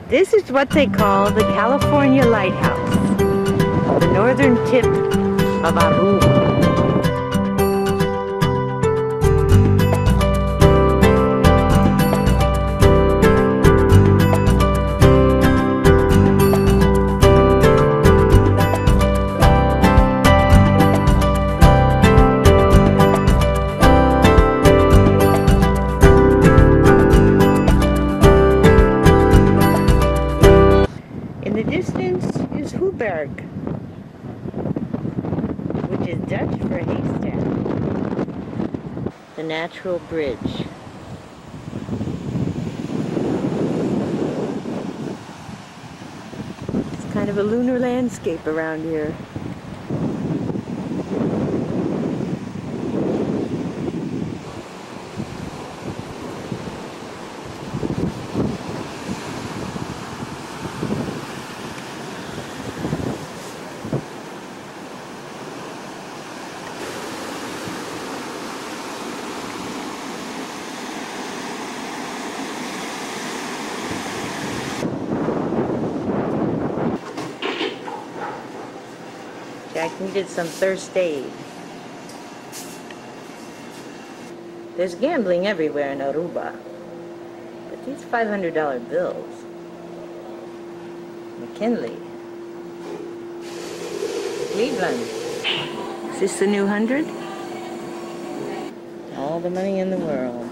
This is what they call the California Lighthouse, the northern tip of Aruba. In the distance is Hooberg, which is Dutch for haystack. The natural bridge. It's kind of a lunar landscape around here. Jack needed some first aid. There's gambling everywhere in Aruba, but these $500 bills. McKinley. Cleveland. Is this the new 100? All the money in the world.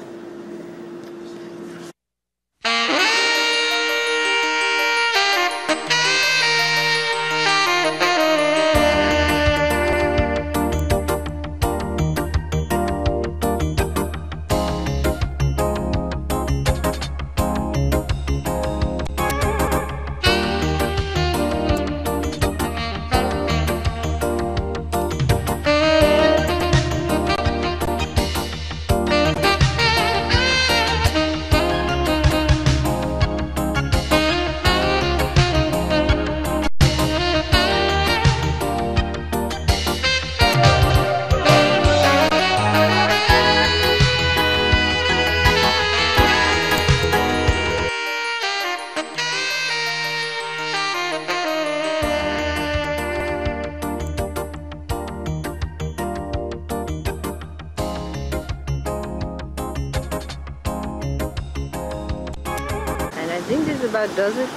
I think this about does it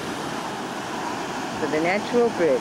for the natural bridge.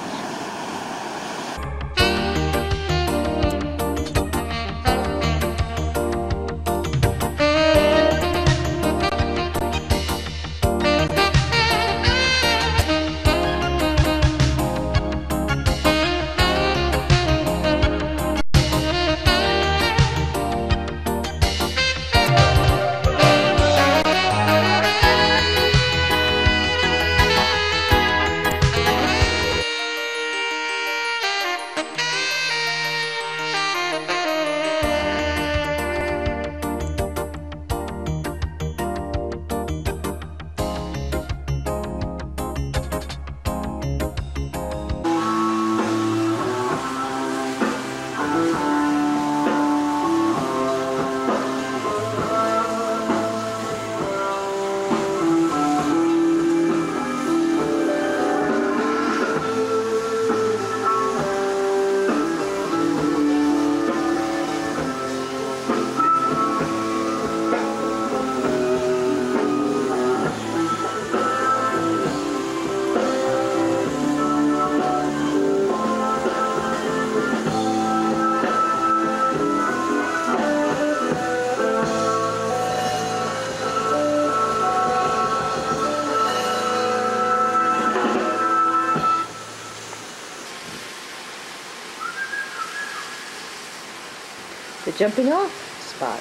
The jumping off spot.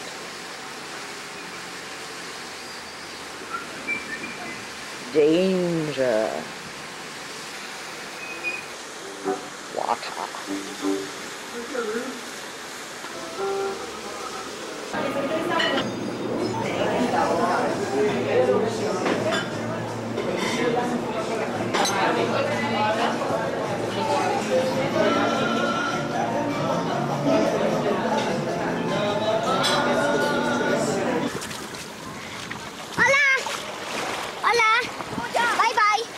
Danger. Water. Hola. Hola. Bye bye.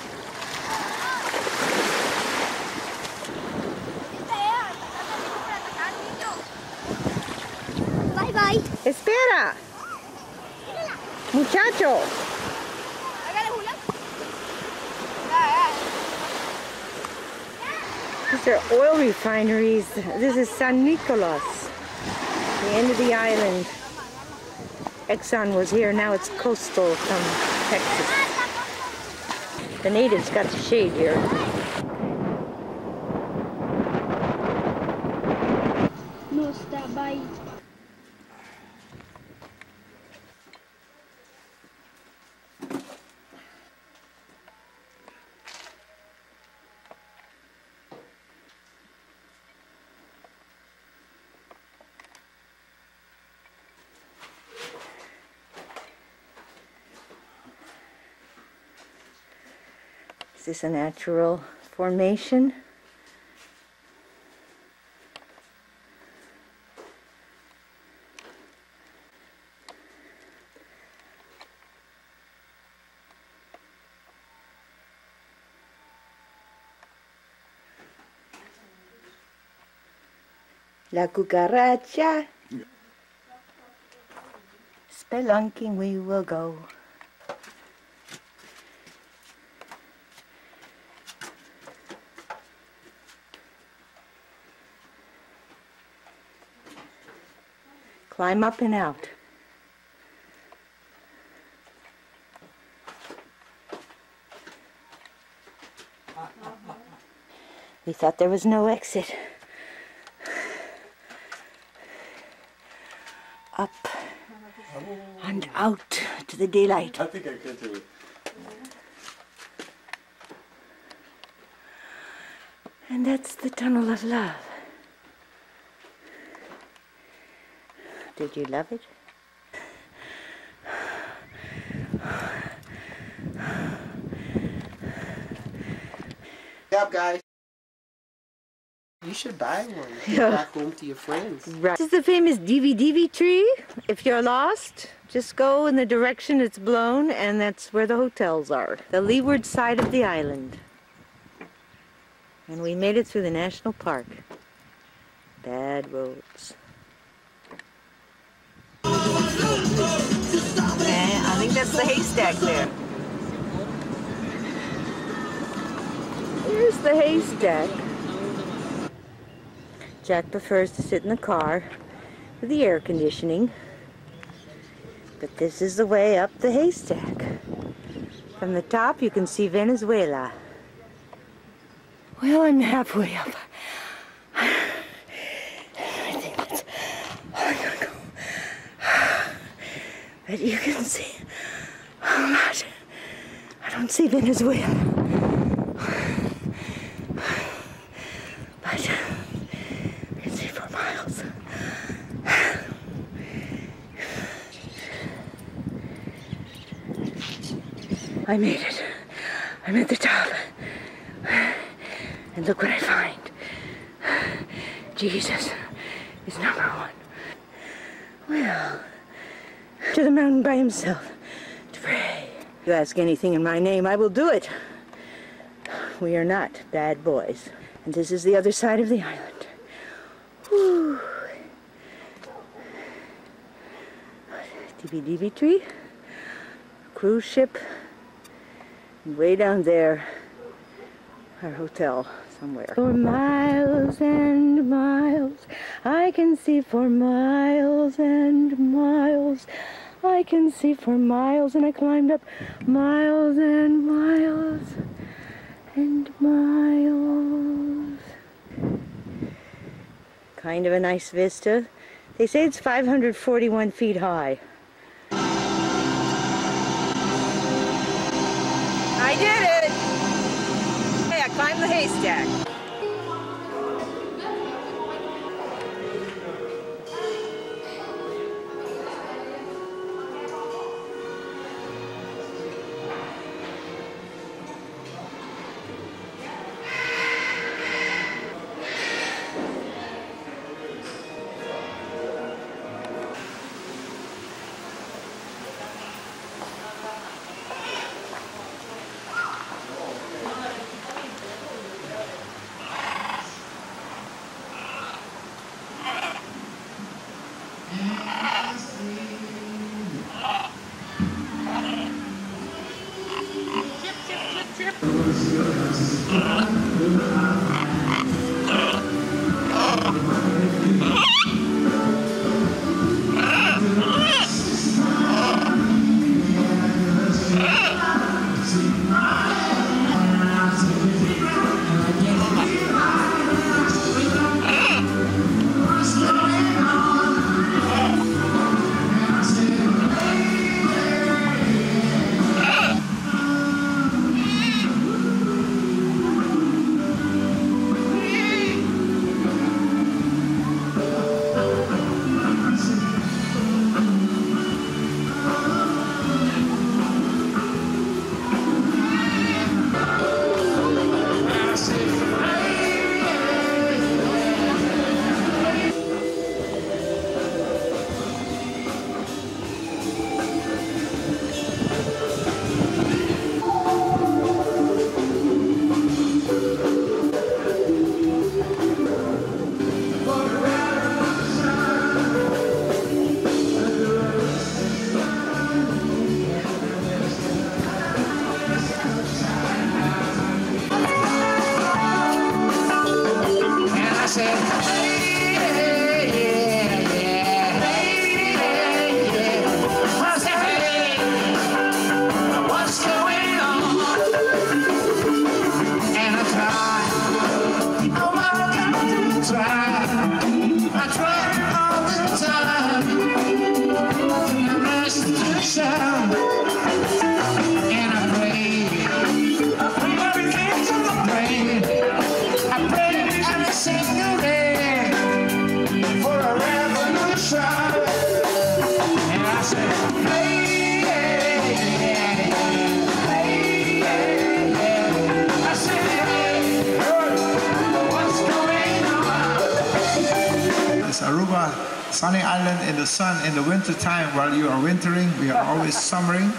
Espera. Muchacho. These are oil refineries. This is San Nicolas, the end of the island. Exxon was here, now it's coastal from Texas. The natives got the shade here. No está by. Is this a natural formation? La cucaracha. Spelunking we will go. Climb up and out. We thought there was no exit. Up and out to the daylight. I think I could do it. And that's the tunnel of love. Did you love it? Good job, guys. You should buy one. Take it back home to your friends. Right. This is the famous DVD tree. If you're lost, just go in the direction it's blown, and that's where the hotels are. The leeward side of the island. And we made it through the national park. Bad roads. Okay, I think that's the haystack there. Here's the haystack. Jack prefers to sit in the car with the air conditioning, but this is the way up the haystack. From the top you can see Venezuela. Well, I'm halfway up. I think that's all I'm gonna go. But you can see a lot. I don't see Venezuela. But you can see for miles. I made it. I'm at the top. And look what I find. Jesus is number one. Well, to the mountain by himself to pray. If you ask anything in my name, I will do it. We are not bad boys. And this is the other side of the island. Whew. DB tree, cruise ship, and way down there, our hotel somewhere. For miles and miles, I can see for miles and miles. I can see for miles, and I climbed up miles and miles and miles. Kind of a nice vista. They say it's 541 feet high. I did it! Hey, I climbed the haystack. Aruba, sunny island in the sun in the winter time. While you are wintering, we are always summering.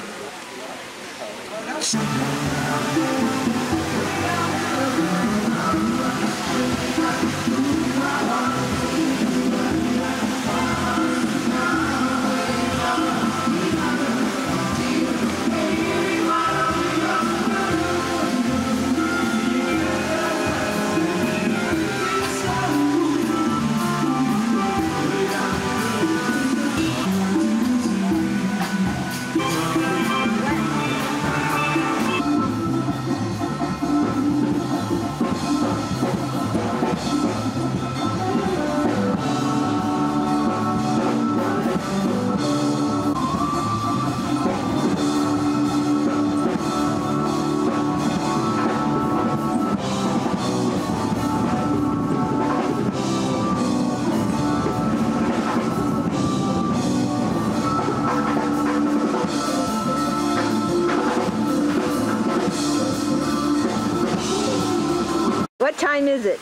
What time is it?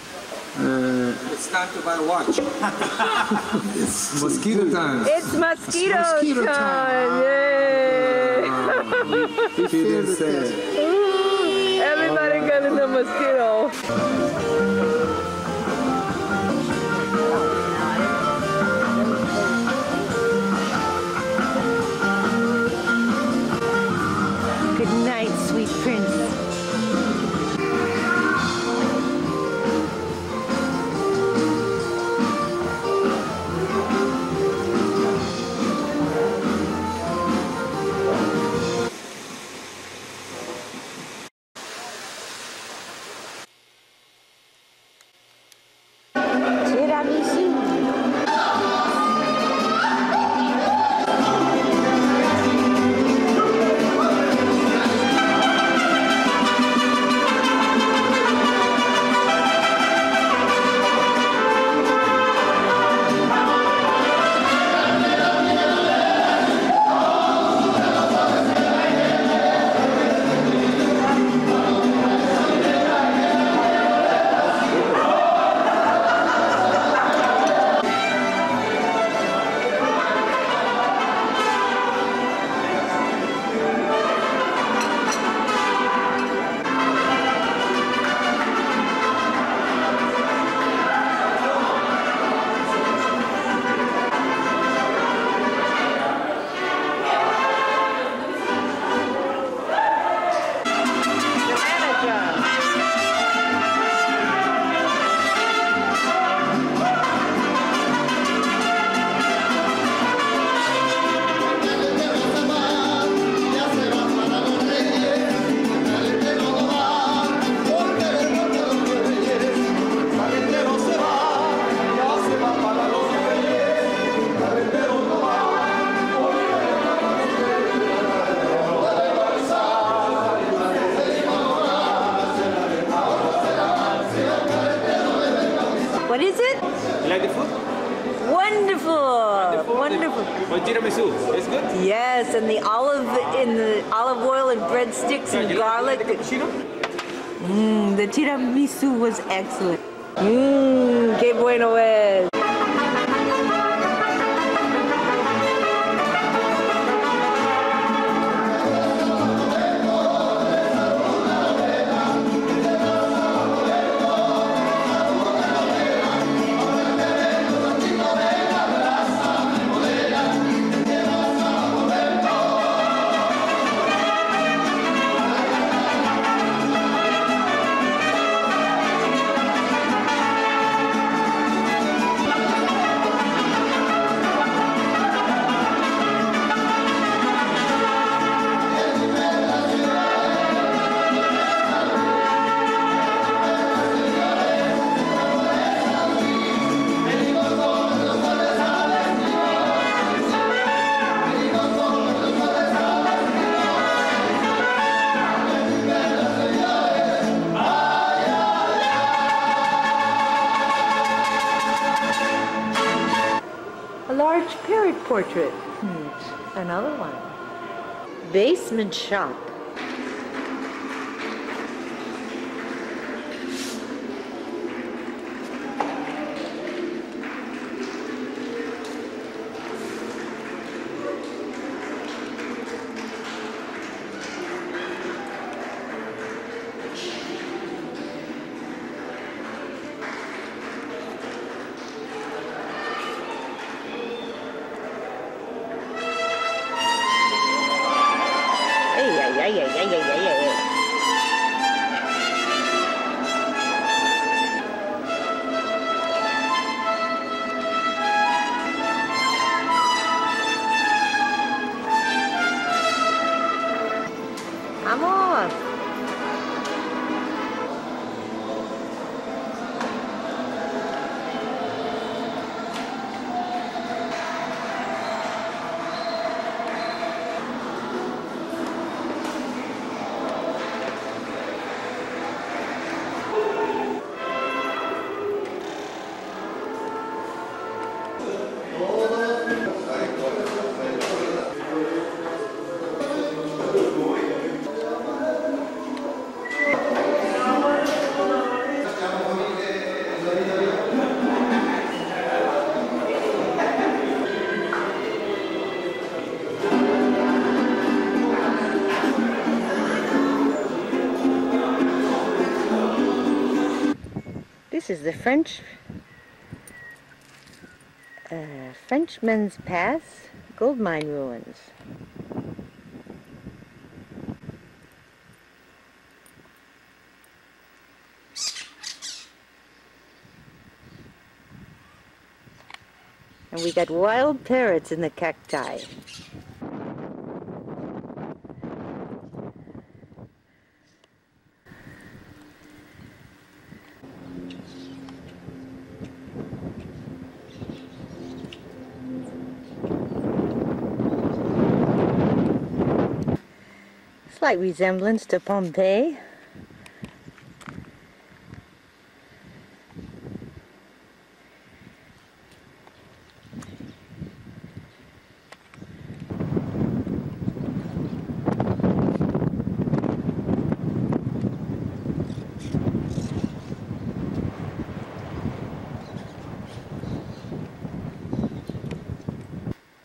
It's time to buy a watch. It's mosquito time. It's mosquito time! Yay! He didn't say it. Ooh, everybody got in the mosquito. Good night, sweet prince. tiramisu. It's good. Yes, and the olive oil and breadsticks and garlic. The tiramisu was excellent. Qué bueno es. A large period portrait. Another one. Basement shop. Ay. Vamos. This is the Frenchman's Pass gold mine ruins. And we got wild parrots in the cacti. Slight resemblance to Pompeii.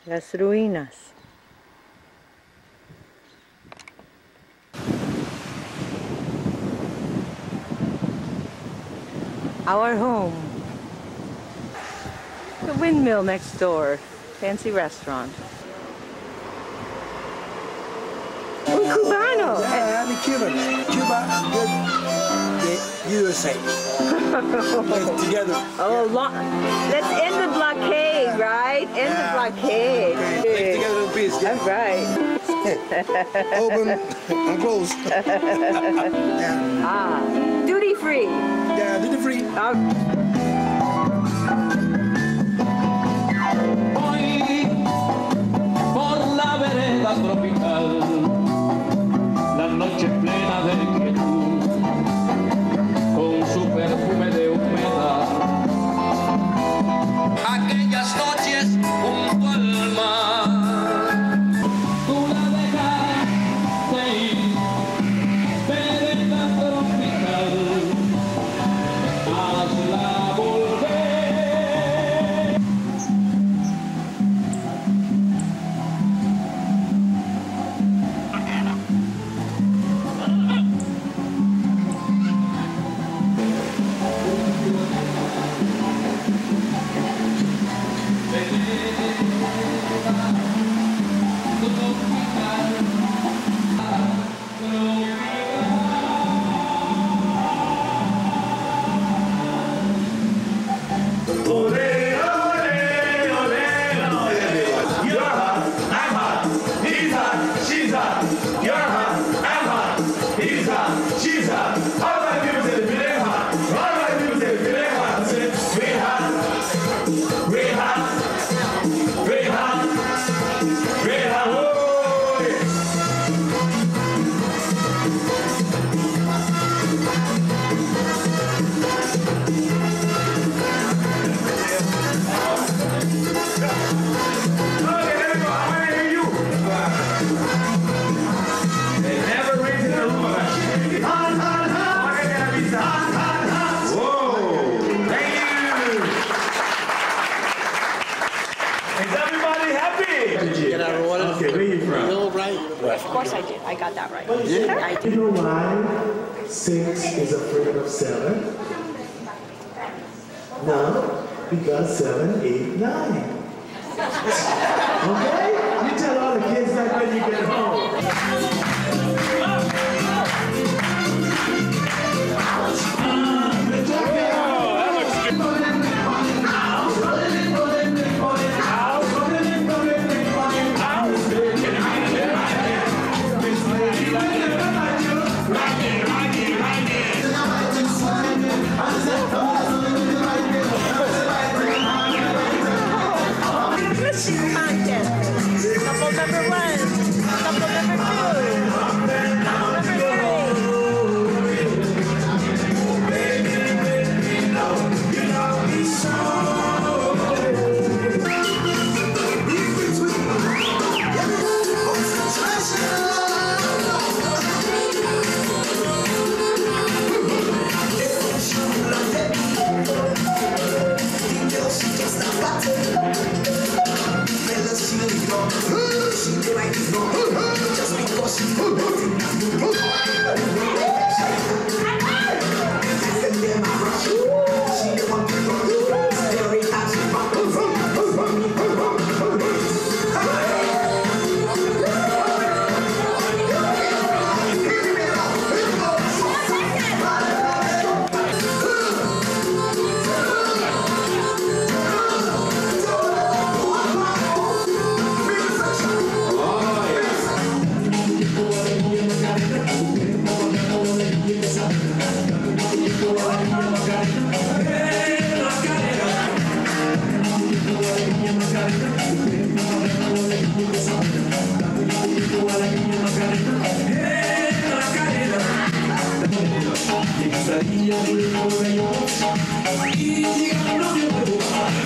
Las ruinas. Our home. The windmill next door. Fancy restaurant. Un cubano. Yeah, I'm a Cuban. Cuba, good. The USA. Live together. Oh, let's end the blockade, right? End the blockade. Live together in peace. Yeah. That's right. Open and close. Yeah. Duty free. Yeah, duty free. Voy por la vereda tropical, la noche plena de quietud, con su perfume de humedad. Aquellas noches junto al mar. Okay, where you from? No, right? Of course I did. I got that right. Yeah. I You did. know why 6 is afraid of 7? No, because 7, 8, 9. Okay? You tell all the kids that when you get home. Couple number 1, couple number 2, couple number 3.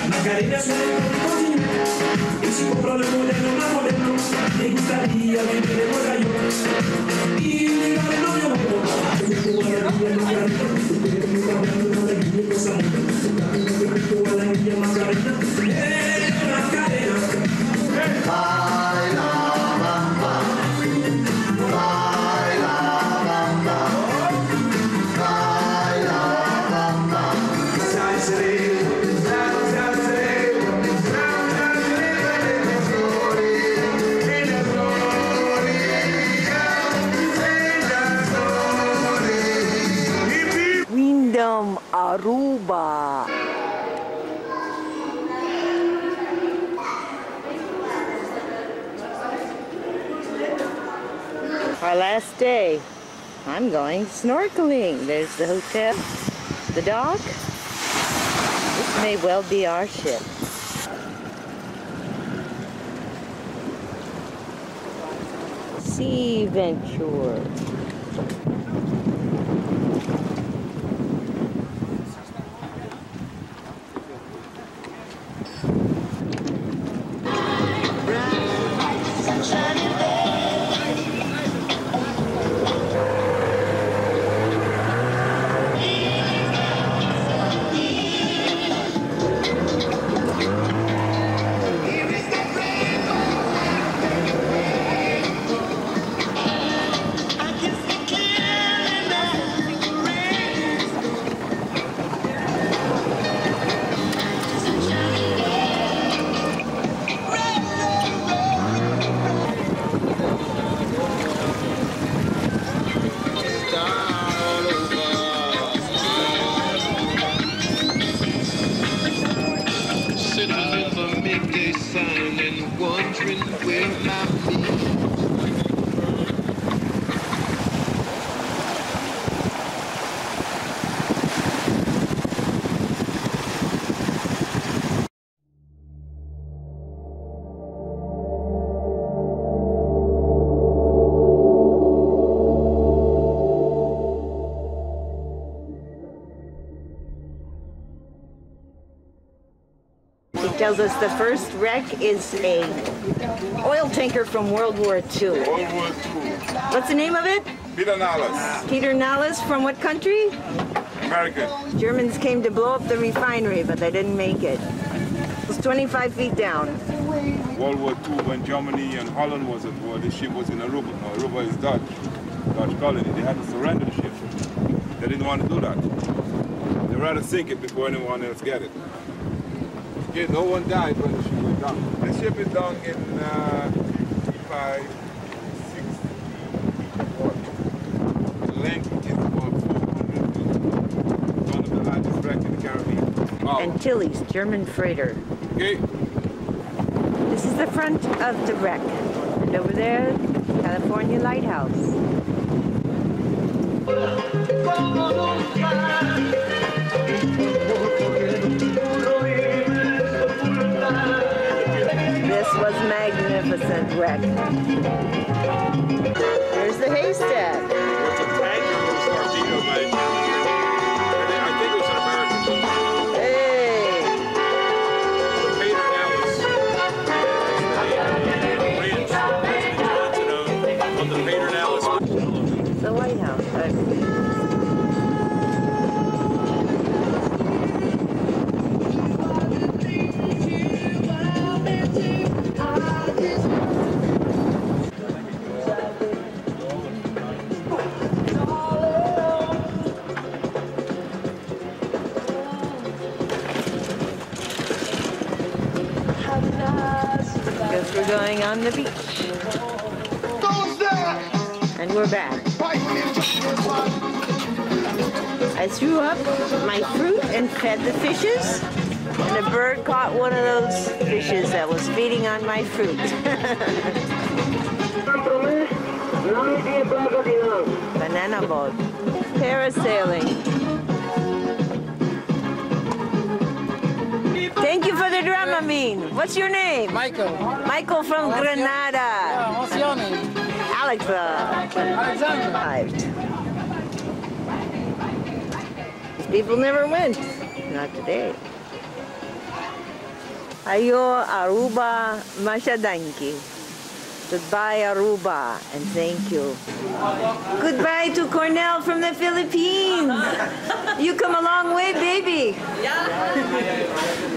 Macarena se y si compro de modelo más moderno, me gustaría vivir en Nueva York y llegar de novio Aruba. Our last day. I'm going snorkeling. There's the hotel, the dock. This may well be our ship. Sea Venture. Tells us the first wreck is a oil tanker from World War II. World War II. What's the name of it? Peter Nallas. Peter Nallas from what country? American. Germans came to blow up the refinery, but they didn't make it. It was 25 feet down. World War II, when Germany and Holland was at war, the ship was in Aruba. Now, Aruba is Dutch colony. They had to surrender the ship. They didn't want to do that. They'd rather sink it before anyone else get it. Okay, no one died when the ship was down. The ship is down in 560. The length is about 400 feet. One of the largest wrecks in the Caribbean. Wow. Antilles, German freighter. Okay. This is the front of the wreck. And over there, California Lighthouse. This was magnificent wreck. Here's the haystack. What's a tanker with a torpedo, mate? I think it was an American. Hey! Peter Ellis. Ranch. President Johnson owned on the Peter Ellis. It's the lighthouse, I believe. Guess we're going on the beach. And we're back. I threw up my fruit and fed the fishes. And a bird caught one of those fishes that was feeding on my fruit. Banana boat. Parasailing. Thank you for the Dramamine. What's your name? Michael. Michael from Granada. Yeah, what's your name? Alexander. These people never went. Not today. Ayo Aruba Mashadanki. Goodbye Aruba and thank you. Goodbye to Cornell from the Philippines. You come a long way, baby. Yeah.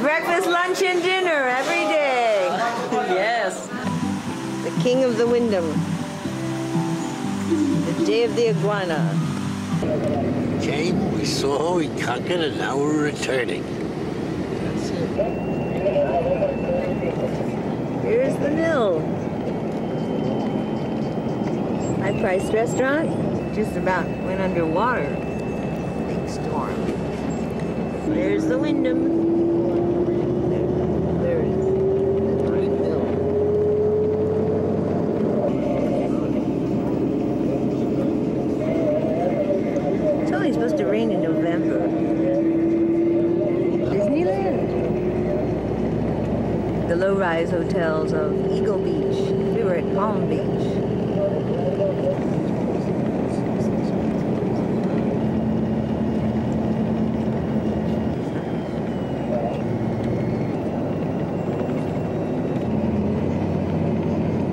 Breakfast, lunch, and dinner every day. Yes. The king of the Wyndham. The day of the iguana. Came, we saw, we conquered, and now we're returning. That's it. Here's the mill. High-priced restaurant. Just about went underwater. Big storm. There's the Wyndham. There it is. Great mill. It's only supposed to rain in November. Disneyland. The low-rise hotels of Eagle Beach. We were at Palm Beach.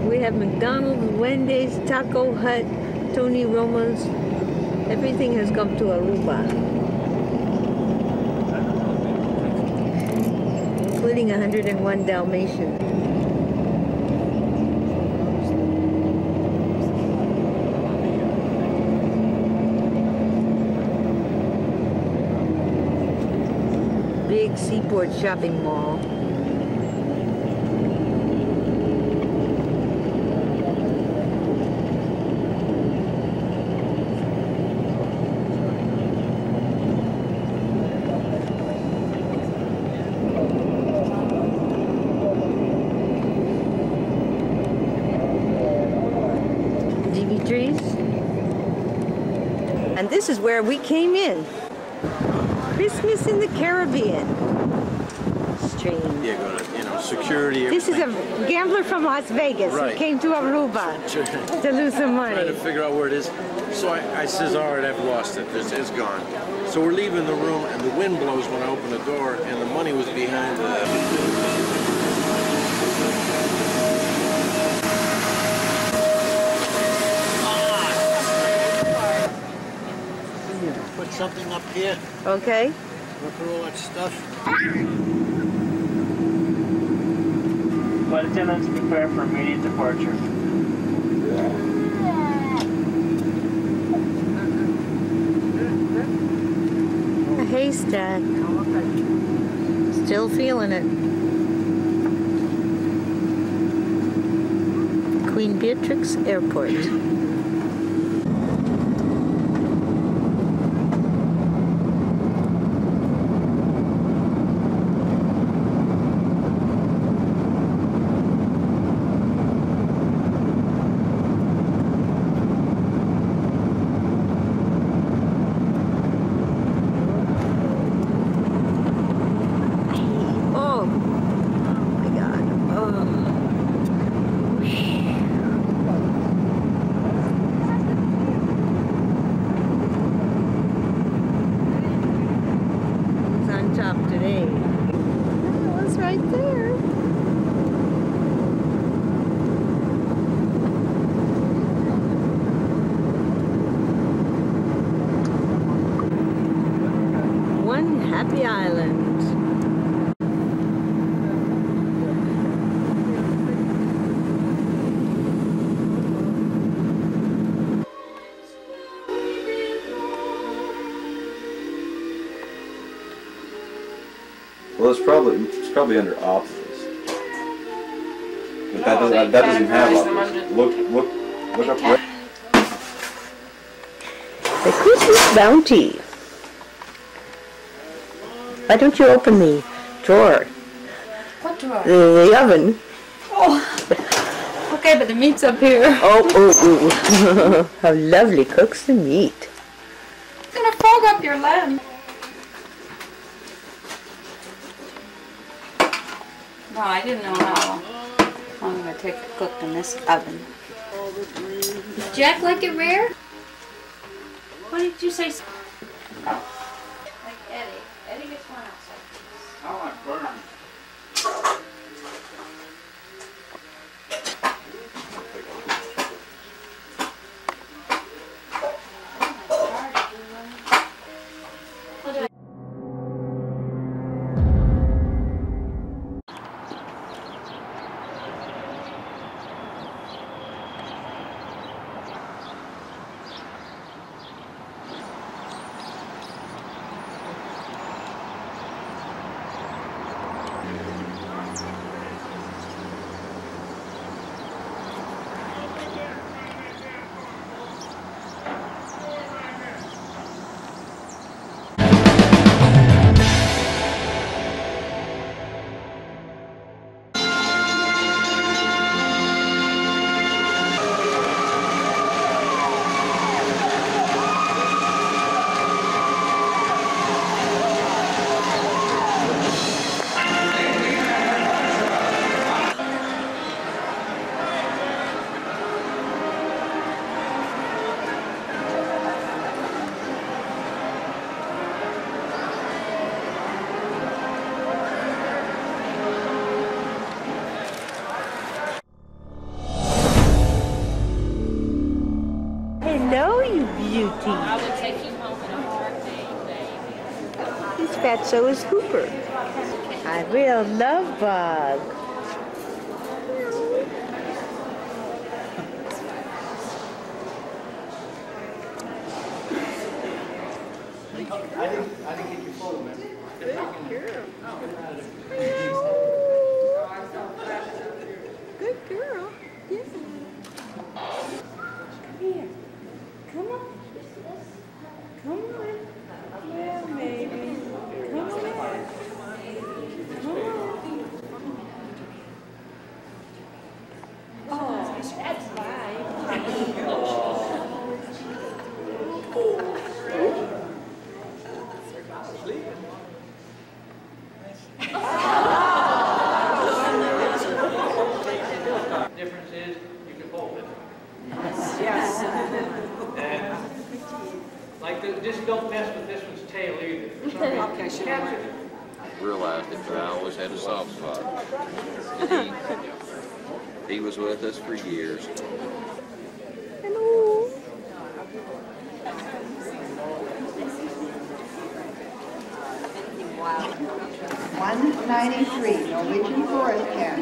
We have McDonald's, Wendy's, Taco Hut, Tony Roma's. Everything has come to Aruba. Including 101 Dalmatians. Big seaport shopping mall. And this is where we came in. Christmas in the Caribbean. Strange. Yeah, go to, security. This is a gambler from Las Vegas who came to Aruba to lose some money. Trying to figure out where it is. So I says, all right, I've lost it. It's gone. So we're leaving the room, and the wind blows when I open the door, and the money was behind the... Put something up here. Okay. Look for all that stuff. Flight attendants, prepare for immediate departure. A haystack. Still feeling it. Queen Beatrix Airport. Today. It was right there. One happy island. Well, it's probably under options. But that doesn't have options. Look up where. The Christmas bounty. Why don't you open the drawer? What drawer? The oven. Oh. Okay, but the meat's up here. Oh. How lovely cooks the meat. It's gonna fog up your lamb. No, I didn't know how long it would take to cook in this oven. Does Jack like it rare? What did you say? Like Eddie. Eddie gets one outside. I like burgers. Hello, you beauty. I would take you home in a heartbeat, baby. He's fat, so is Hooper. I real love Bug. I didn't get your photo, man. Good girl. Good girl. Yes. Come here. Come on. Come on. Yeah, baby. Come on. Come on. Oh, that's fine. Difference is you can hold it. Yes. And like just don't mess with this one's tail either. Okay, she I realized it, but I always had a soft spot. He was with us for years. Hello. Wow. 193, Norwegian forest cat.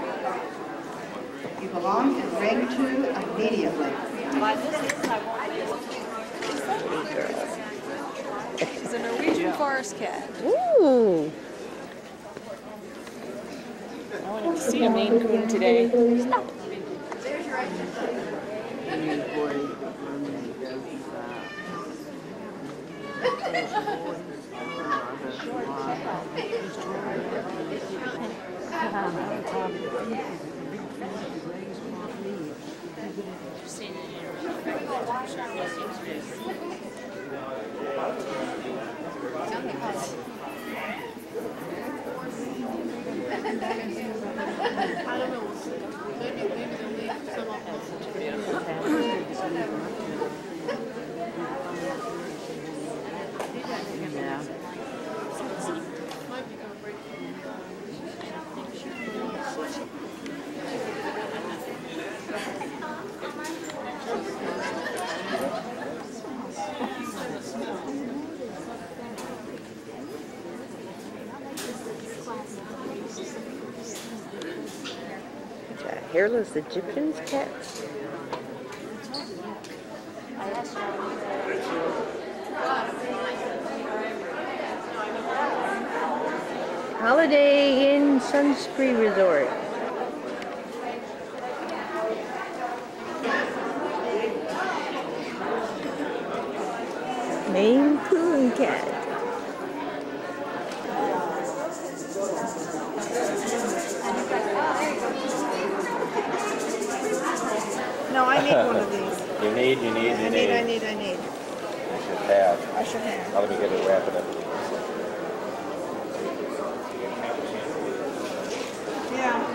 You belong and bring to immediately. She's a Norwegian forest cat. Ooh. I wanted to see a Maine Coon today. Stop. Hairless Egyptian's cat. Holiday Inn Sunspree Resort. Maine Coon cat. No, I need one of these. You need. I need. You should have. I should have. Now let me get it wrapped up. Yeah.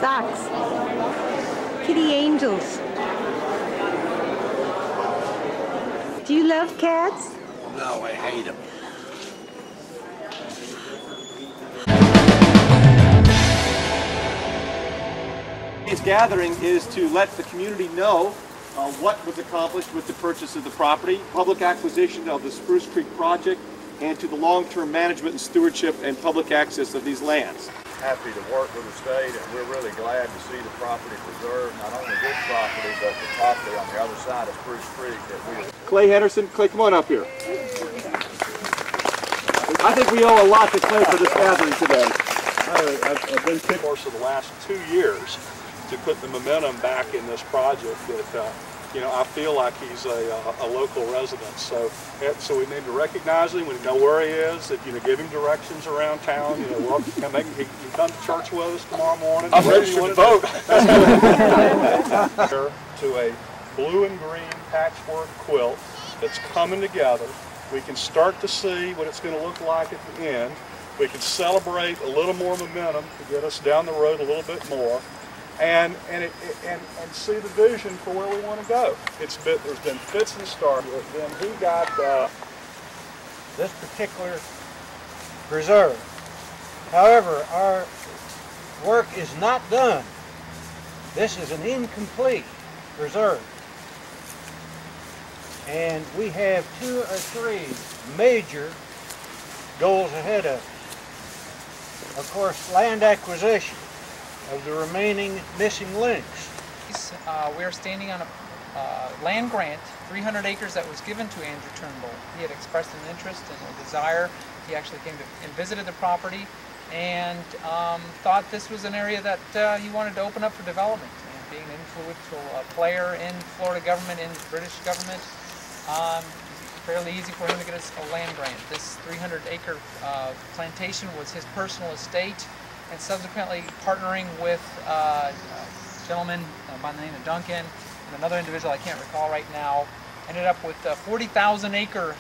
Socks. Kitty angels. Do you love cats? No, I hate them. Today's gathering is to let the community know what was accomplished with the purchase of the property, public acquisition of the Spruce Creek project, and to the long-term management and stewardship and public access of these lands. Happy to work with the state, and we're really glad to see the property preserved, not only this property, but the property on the other side of Spruce Creek that we... Clay Henderson, Clay, come on up here. I think we owe a lot to Clay for this gathering today. I've been picked course of the last 2 years to put the momentum back in this project that, you know, I feel like he's a local resident. So we need to recognize him. We know where he is. That, you know, give him directions around town. You know, he can come to church with us tomorrow morning. I'm registered to vote. To a blue and green patchwork quilt that's coming together. We can start to see what it's going to look like at the end. We can celebrate a little more momentum to get us down the road a little bit more. And see the vision for where we want to go. There's been fits and starts. Then he got this particular preserve. However, our work is not done. This is an incomplete preserve. And we have 2 or 3 major goals ahead of us. Of course, land acquisition of the remaining missing links. We're standing on a land grant, 300 acres that was given to Andrew Turnbull. He had expressed an interest and a desire. He actually came and visited the property and thought this was an area that he wanted to open up for development. And being an influential player in Florida government, in British government, fairly easy for him to get a land grant. This 300-acre plantation was his personal estate, and subsequently partnering with a gentleman by the name of Duncan and another individual I can't recall right now, ended up with a 40,000-acre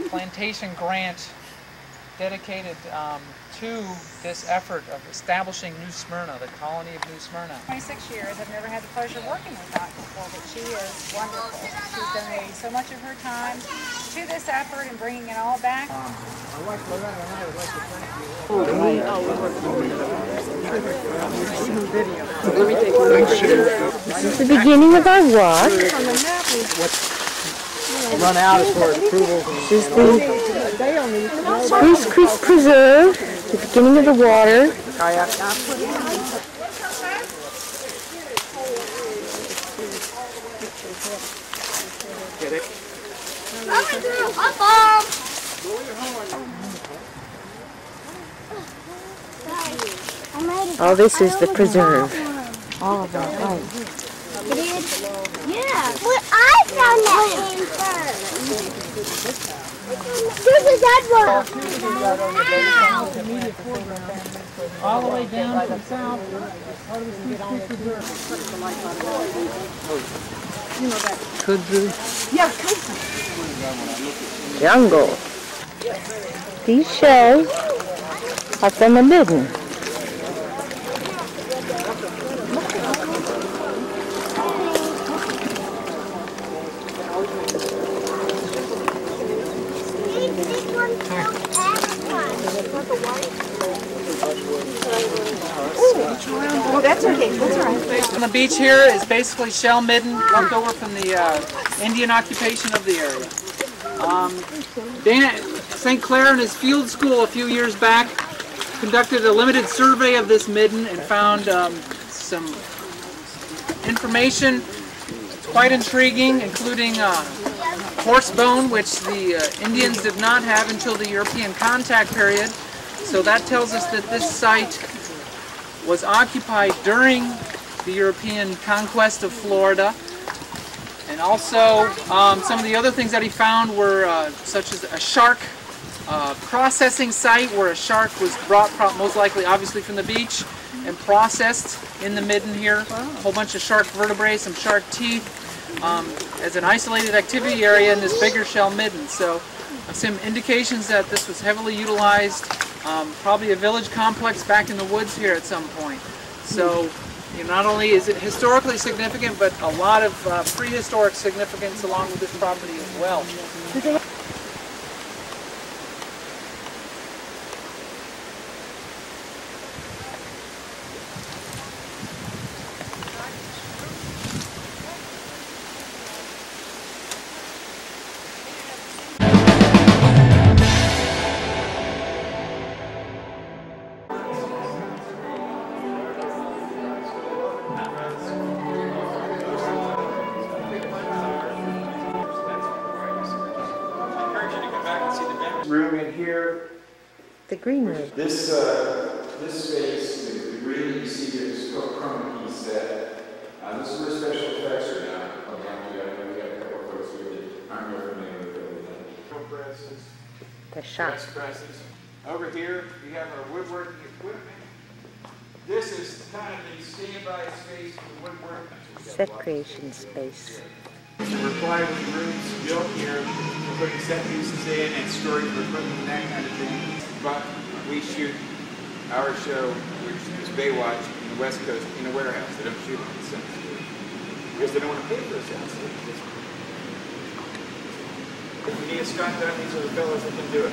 plantation grant dedicated to this effort of establishing New Smyrna, the colony of New Smyrna. 26 years. I've never had the pleasure of working with Dot before, but she is wonderful. She's donated so much of her time to this effort and bringing it all back. My wife Loretta and I would like to thank you. This is the beginning of our walk. Run out as far as approvals. This is the Spruce Creek Preserve, the beginning of the water. Get it? Oh, this is the preserve. All of that, right. Yeah. Well, I found that name first. There's a dead one. All the way down to the south. Kudzu. Yeah, jungle. These shells are from a midden. Oh, that's okay. That's all right. On the beach here is basically shell midden left over from the Indian occupation of the area. St. Clair in his field school a few years back conducted a limited survey of this midden and found some information quite intriguing, including horse bone, which the Indians did not have until the European contact period. So that tells us that this site was occupied during the European conquest of Florida. And also some of the other things that he found were such as a shark processing site where a shark was brought most likely obviously from the beach and processed in the midden here. A whole bunch of shark vertebrae, some shark teeth as an isolated activity area in this bigger shell midden. So some indications that this was heavily utilized, probably a village complex back in the woods here at some point. So not only is it historically significant, but a lot of prehistoric significance along with this property as well. Room in here. The green room. This space, the green you see here is called chroma key set. This is where special effects are now. We got a couple of folks here that aren't real familiar with everything. Presses. The shop. Presses. Over here we have our woodworking equipment. This is kind of the standby space for the woodwork. Set creation space. We're plywood rooms built here. We're putting set pieces in and storage for equipment and that kind of thing. But we shoot our show, which is Baywatch, in the West Coast, in a warehouse. They don't shoot it in the center because they don't want to pay for this house. If we need a stunt done, these are the fellows that can do it.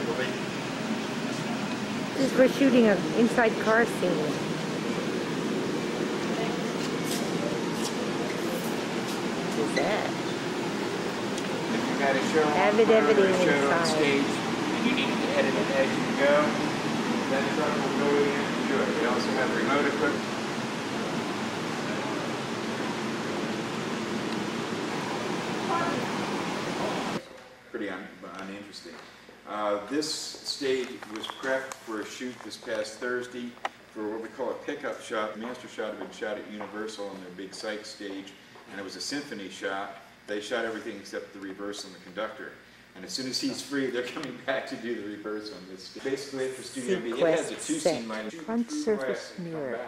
We're shooting an inside car scene. What is that? Had a show Avid editing on stage, and you need to edit it as you go. Then the truck will go in and do it. We also have remote equipment. Pretty uninteresting. This stage was prepped for a shoot this past Thursday for what we call a pickup shot. Master shot had been shot at Universal on their big site stage, and it was a symphony shot. They shot everything except the reverse and the conductor. And as soon as he's free, they're coming back to do the reverse on this. Basically, for Studio B, it has a two-scene lighting. Front surface mirror.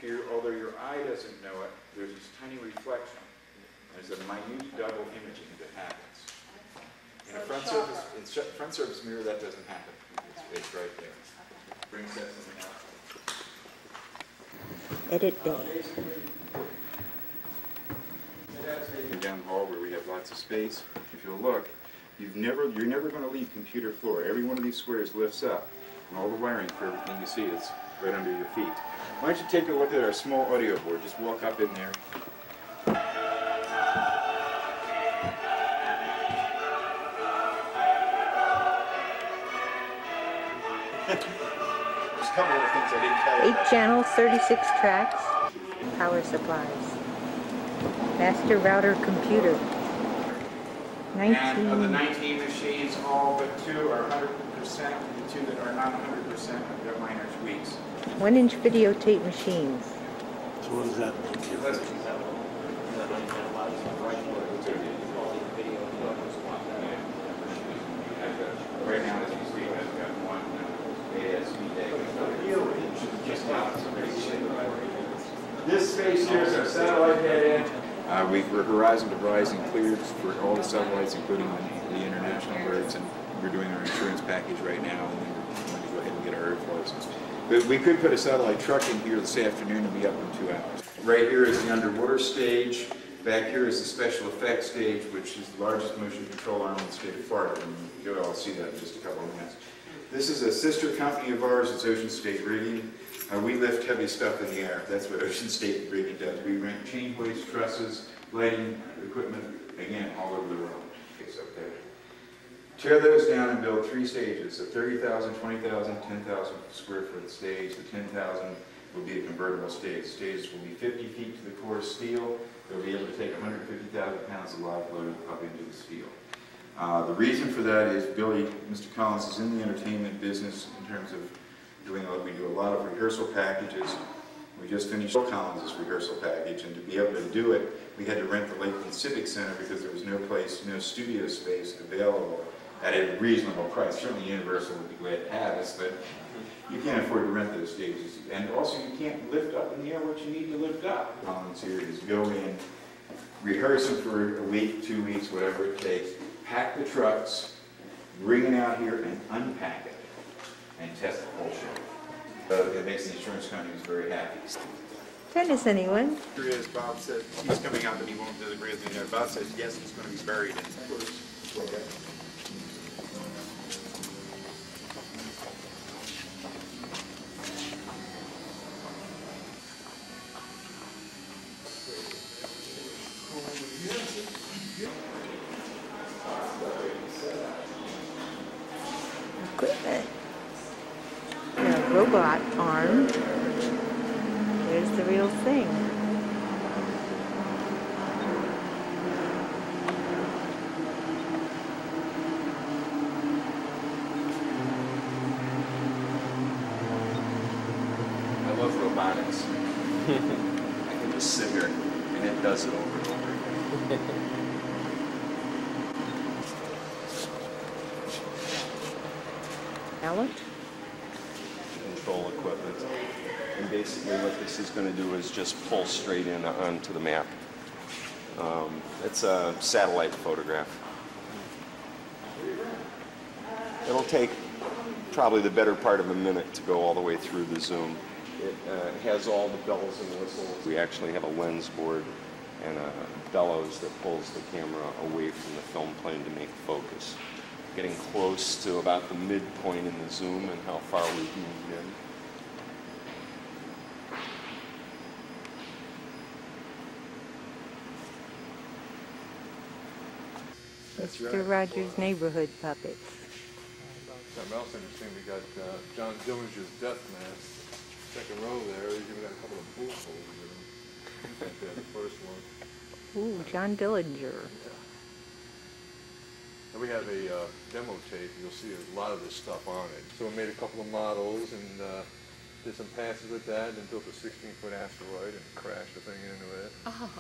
Here, although your eye doesn't know it, there's this tiny reflection. There's a minute double imaging that happens. In a front surface mirror, that doesn't happen. It's right there. Brings that something out. Edit bay. Down the hall where we have lots of space. If you'll look, you're never going to leave computer floor. Every one of these squares lifts up, and all the wiring for everything you see is right under your feet. Why don't you take a look at our small audio board? Just walk up in there. There's a couple of things I didn't tell you. 8 channels, 36 tracks, power supplies, master router computer. 19. And of the 19 machines, all but 2 are 100%. The 2 that are not 100% have got minor tweaks. 1-inch videotape machines. So what does that mean? Right now, as you see, I've got one ASB deck. Just out. This space here is our satellite head end. We're Horizon to Verizon cleared for all the satellites, including the international birds, and we're doing our insurance package right now, and then we're going to go ahead and get our airflow license. But we could put a satellite truck in here this afternoon and be up in 2 hours. Right here is the underwater stage. Back here is the special effects stage, which is the largest motion control arm in the state of Florida, and you'll all see that in just a couple of minutes. This is a sister company of ours, it's Ocean State Rigging. We lift heavy stuff in the air. That's what Ocean State Rigging does. We rent chain hoists, trusses, lighting equipment, again, all over the world. It's up there. Tear those down and build 3 stages, a 30,000, 20,000, 10,000 square foot stage. The 10,000 will be a convertible stage. Stages will be 50 feet to the core steel. They'll be able to take 150,000 pounds of live load up into the steel. The reason for that is Mr. Collins is in the entertainment business in terms of we do a lot of rehearsal packages. We just finished Collins' rehearsal package, and to be able to do it, we had to rent the Lakeland Civic Center because there was no place, no studio space available at a reasonable price. Certainly Universal would be glad to have us, but you can't afford to rent those stages. And also you can't lift up in the air what you need to lift up. Collins here is go in, rehearse them for a week, 2 weeks, whatever it takes, pack the trucks, bring it out here and unpack it, and test the whole show. It makes the insurance companies very happy. Tennis, anyone? Here is, Bob said he's coming out, but he won't disagree with me there. Bob says yes, he's going to be buried in it. Okay. Equipment. A robot arm. There's the real thing. I love robotics. I can just sit here and it does it over and over again. Mallet? Control equipment. And basically what this is going to do is just pull straight in onto the map. It's a satellite photograph. It'll take probably the better part of a minute to go all the way through the zoom. It has all the bells and whistles. We actually have a lens board and a bellows that pulls the camera away from the film plane to make focus. Getting close to about the midpoint in the zoom and how far we've moved in. Mr. Rogers' Neighborhood Puppets. Something else interesting, we got John Dillinger's death mask. Second row there, he's even got a couple of bullet holes in him. The first one. Ooh, John Dillinger. Yeah. And we have a demo tape. You'll see a lot of this stuff on it. So we made a couple of models and did some passes with that, and then built a 16-foot asteroid and crashed the thing into it. Oh.